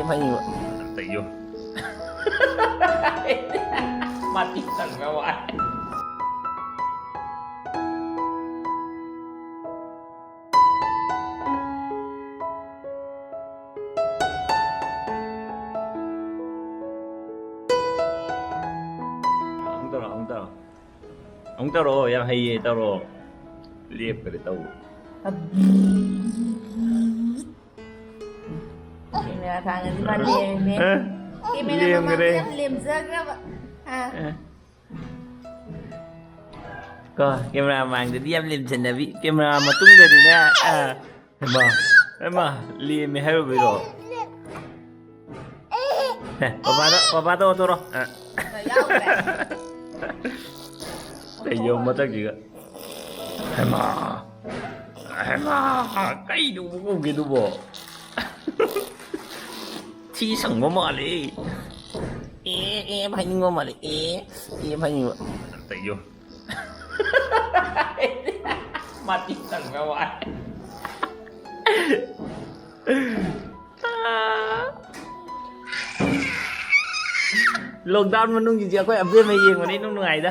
Em tự vô. Mati thằng kawan. Ông taro yang hay taro liệp cái tàu. Camera tangan di mana ni? Camera mama liam zagra. Có camera mang thì em liềm chân là bị camera mà tung ra thì nè em mà liềm hay rồi rồi nè papa đâu rồi thầy vô mất tất gì cả em mà cái đồ không cái đồ bỏ chi sẵn mà đi em hay ngô mà đi em hay ngô thầy vô mati thằng kawan. Lockdown mà nung gì chứ, có Abemma gì mà đi nung ngày đó,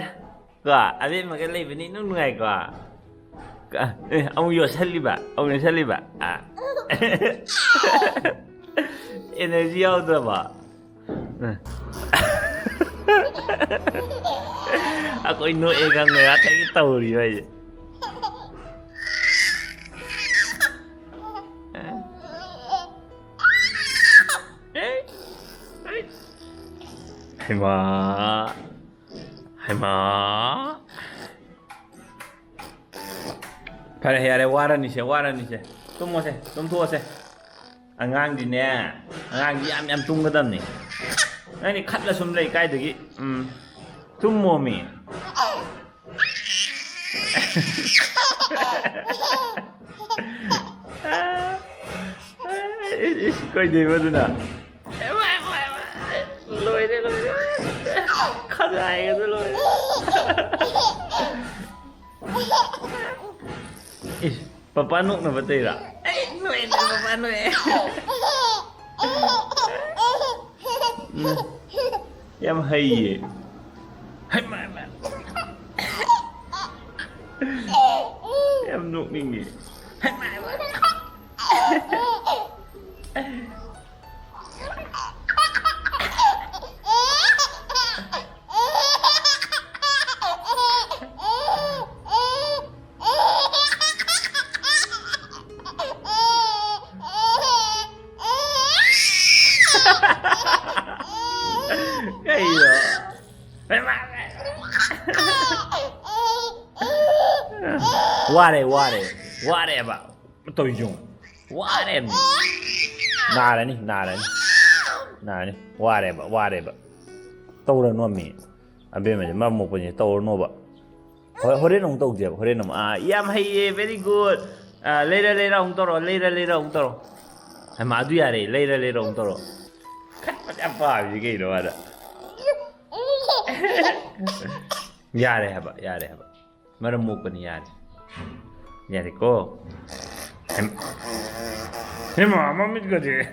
cả Abemma cái này bên đi nung ngày cả, ông vô Leibiba, ông vô Leibiba, energy out rồi mà. Ako inuwi kang nga at yung tawri ba yun? Hay ma Kaya hayari waran ni siya tumtuwa siya angang din niya angang di am tung ka dam ni ini kat la sum lay kay dagi tum mo mi koy di mo dun ah loy de khadai ka loy papanok na ba tayo ay noy na papano em hay gì hay mà em nuốt đi nghỉ hay mà cái gì vậy whatever tôi dùng whatever nà này whatever tôi là nó mì anh biết mà một cái gì tôi nó vậy hồi đấy ông tôi gì hồi đấy ông em hay very good lấy ra ông tôi rồi lấy ra ông tôi rồi mà tôi à lấy ra ông tôi rồi apa gì cái đó ada yare haba maremukkan yare ko hema mamit gaje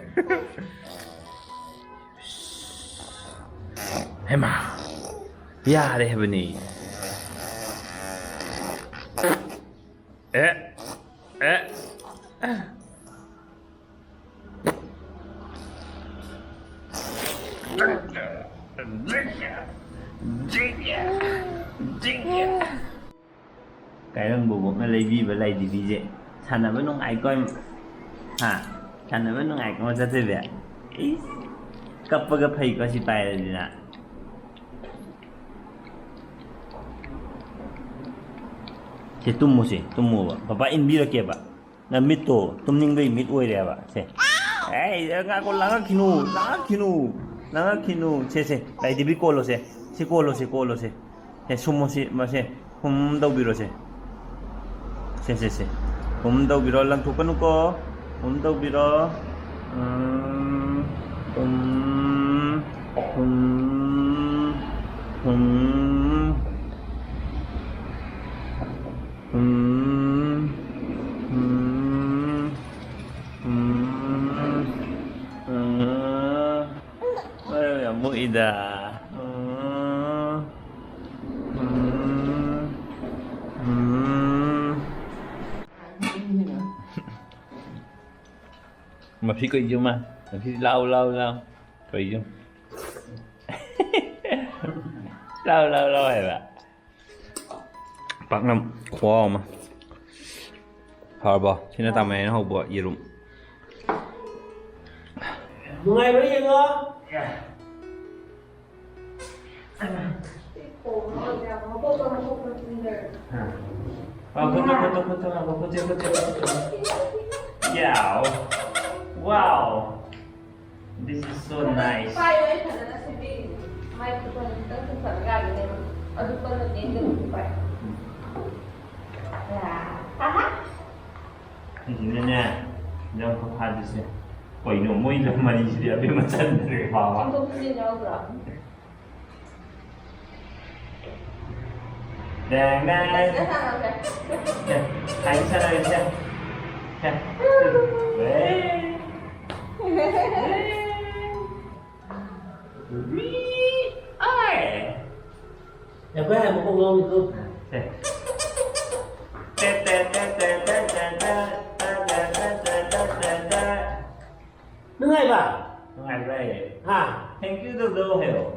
hema yare habni cái thằng bố nó Leibiba vậy thằng nào với nó ngại coi hả thằng nào với nó ngại coi ra thế vậy cặp hay có gì phải là gì nè thế tum mua papa in bira kia ba na mito tum ning bay mit oi ba thế ấy ngã con langa kinu thế Leibiba colo thế thế sumo mà thế không đâu bị rồi thế không đâu bị rồi lần thuộc con cô không đâu bị rồi ida. Mà phi coi zoom mà phi lâu coi zoom lâu hay vậy bắt năm khoa mà hả bò xin tao mày nó hộp bò gì luôn ngày bây giờ ngơ Yeah. Wow. This is so nice. Ini nha. Jangan kau habis ya. Kau ini mau ini mana jadi abis macam ni bawa. Dang. Hai sana aja. nhà quê này một con lông thì thôi nước ngay bà Ngay đây. hả Thank you Doudou hiểu.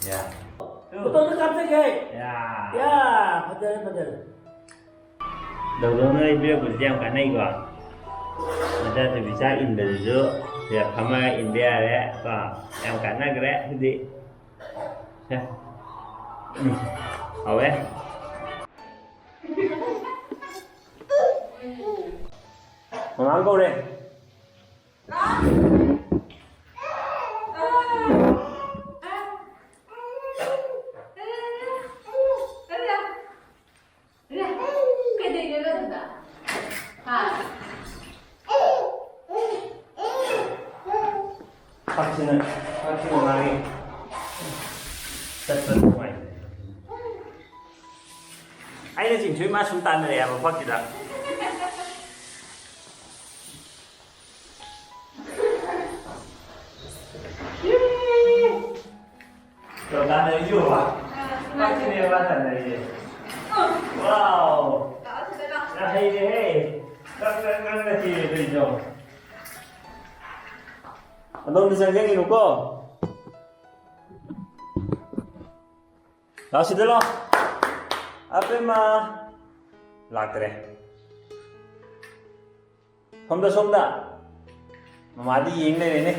Yeah. tôi nước cam thế kì Yeah. yeah bắt đầu Doudou nơi bia của giang cả này quả. Người ta thì bisa Indonesia, ya kama India đấy, và em cả này cái đấy gì? Ya. Hậu ấy. Còn ăn câu đây. Vaksinnya lagi. Tất ngoài. Anh là chỉnh chuối má xuống tan rồi em mà phát gì đó. Rồi tan này nhiều à? Phát gì này ban tan này. Wow. Hay đấy. Ngang là gì đây rồi. Anong disanggang inuko? Nasi dulu. Abemma. Latre. Somda. Mamadi yeng ne.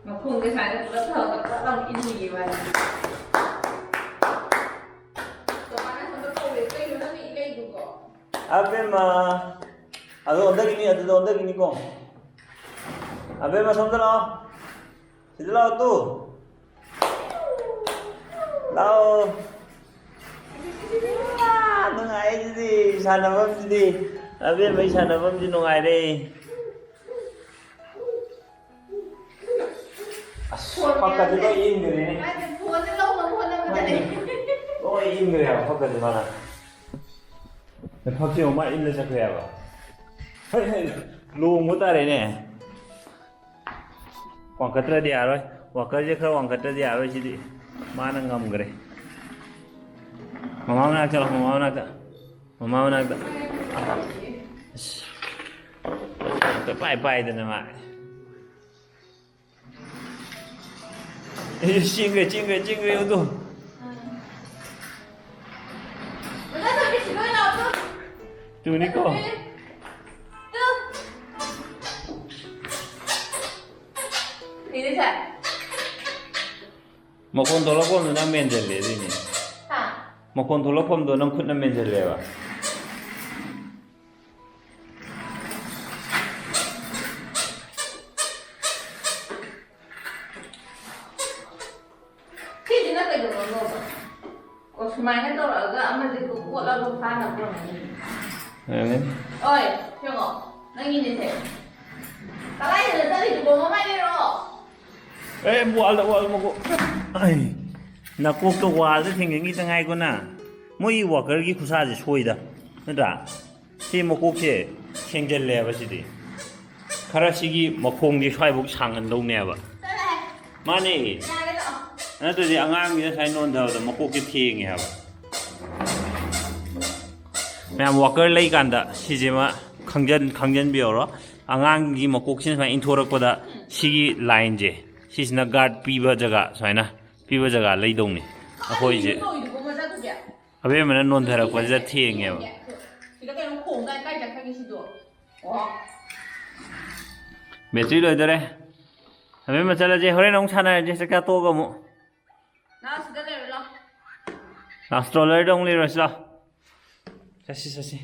Mà cùng cái phải là thở các bằng in gì vậy? Tụi bạn nó không có câu về cây nó bị cây đủ cỏ. Abemma. Ado onda gini ko. Abemma somda lao. Sida lao tu. Lao. Nungai di sanapot di. Abemma sanapot di nungai deh. Fakkat itu in gitu ini. Oh in gitu ya, fakkat di mana? Fakkat cuma in saja ya pak. Lu mutar ini. Wangkat dia rồi, wangkat je kalau wangkat dia rồi jadi mana ngam gere. Mama nak cakap, mama nak. Pai tu nama. Cingga itu. Tu ni ko. Ini sah. Mau kontrol apa tu nak menjel le ini. Mau kontrol apa tu nak kut nak menjel le wa. Mainnya tuh agak amat itu kuat lalu sana pun. Oi, tengok, lagi ni saya. Kalau ini tadi tu bawa main ni loh. Buat mau ko. Ay. ꯅꯀꯣꯛꯇ ꯋꯥꯜꯗ ꯊꯦꯡꯖꯟꯈꯤ ꯇꯉꯥꯏꯀꯣꯅ ꯃꯣꯏꯒꯤ ꯋꯥꯀꯔꯒꯤ ꯈꯨꯠꯁꯥꯁꯦ ꯁꯣꯏꯗ ꯅꯠꯇ꯭ꯔꯥ ꯁꯤ ꯃꯀꯣꯛꯁꯦ ꯊꯦꯡꯖꯜꯂꯦꯕ ꯁꯤꯗꯤ ꯈꯔ ꯁꯤꯒꯤ ꯃꯈꯣꯡꯁꯦ ꯁ꯭ꯋꯥꯏꯐꯥꯎ ꯁꯥꯡꯍꯟꯗꯧꯅꯦꯕ ꯃꯥꯅꯦ ꯅꯠꯇ꯭ꯔꯗꯤ ꯑꯉꯥꯡꯁꯤꯅ ꯉꯁꯥꯏ ꯅꯣꯟꯊꯕꯗ ꯃꯀꯣꯛꯁꯦ ꯊꯦꯡꯉꯦ ꯍꯥꯏꯕ ꯃꯌꯥꯝ ꯋꯥꯀꯔ ꯂꯩꯀꯥꯟꯗ ꯁꯤꯁꯤꯃ ꯈꯪꯖꯟꯕꯤꯔꯣ ꯑꯉꯥꯡꯒꯤ ꯃꯀꯣꯛꯁꯤꯅ ꯁꯨꯃꯥꯏꯅ ꯏꯟꯊꯣꯔꯛꯄꯗ ꯁꯤꯒꯤ ꯂꯥꯏꯟꯁꯦ ꯁꯤꯁꯤꯅ ꯒꯥꯔꯗ ꯄꯤꯕ ꯖꯒꯥ ꯁꯨꯃꯥꯏꯅ ꯄꯤꯕ ꯖꯒꯥ ꯂꯩꯗꯧꯅꯤ ꯑꯩꯈꯣꯏꯁꯦ ꯑꯕꯦꯝꯃꯅ ꯅꯣꯟꯊꯔꯛꯄꯁꯤꯗ ꯊꯦꯡꯉꯦꯕ ꯕꯦꯇ꯭ꯔꯤ ꯂꯣꯏꯗꯣꯔꯦ ꯑꯕꯦꯝꯃ ꯆꯠꯂꯁꯦ ꯍꯣꯔꯦꯟ ꯑꯃꯨꯛ ꯁꯥꯟꯅꯔꯁꯦ ꯆꯥꯛꯆꯥ ꯇꯣꯛꯑꯒ ꯑꯃꯨꯛ ꯁ꯭ꯇ꯭ꯔꯣꯂꯔꯗ ꯑꯃꯨꯛ ꯂꯩꯔꯨꯔꯁꯤ ꯂꯥꯛꯑꯣ ꯆꯠꯁꯤ